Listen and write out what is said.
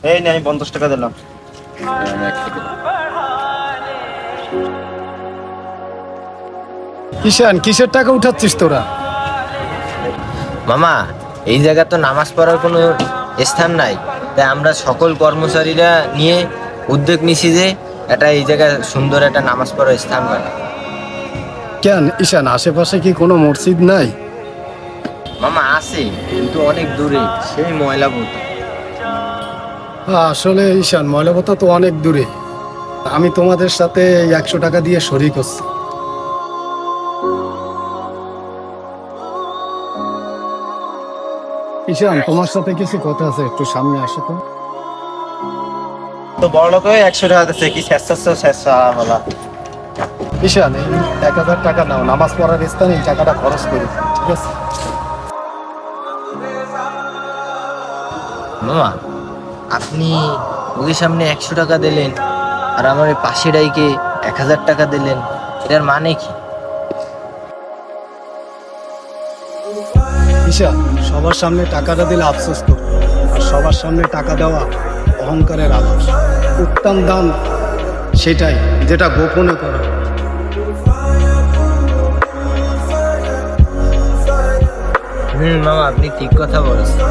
এই নে আমি 50 টাকা দিলাম। ঈশান, কিসের টাকা উঠাচ্ছিস তোরা? মামা, এই জায়গা তো নামাজ পড়ার কোনো স্থান নাই, তাই আমরা সকল কর্মচারীরা নিয়ে উদ্যোগ নিছি যে এই জায়গায় সুন্দর একটা নামাজ পড়ার স্থান বানা। কেন ঈশান, আশেপাশে কি কোনো মসজিদ নাই? মামা আছে, কিন্তু অনেক দূরে, সেই ময়লাবোধ। আসলে ঈশান, ময়লাপথা তো অনেক দূরে। আমি তোমাদের সাথে এই 100 টাকা দিয়ে শরিক হচ্ছি। ঈশান, তোমার সাথে কিছু কথা আছে, একটু সামনে আসো তো। তো বড় লোক হয়ে 100 টাকা দিচ্ছে, কি শেষা বলা। ঈশান, এই 1000 টাকা নাও, নামাজ পড়ার স্থানে এই টাকাটা খরচ করি, ঠিক আছে? মামা, আপনি ওদের সামনে 100 টাকা দিলেন আর আমার এই পাশের ডাইকে 1000 টাকা দিলেন, এটার মানে কি? ঈশান, সবার সামনে টাকাটা দিলে আফসোস করো, আর সবার সামনে টাকা দেওয়া অহংকারের আলাপ। উত্তম দান সেটাই যেটা গোপনে করা। মামা, আপনি ঠিক কথা বলেছেন।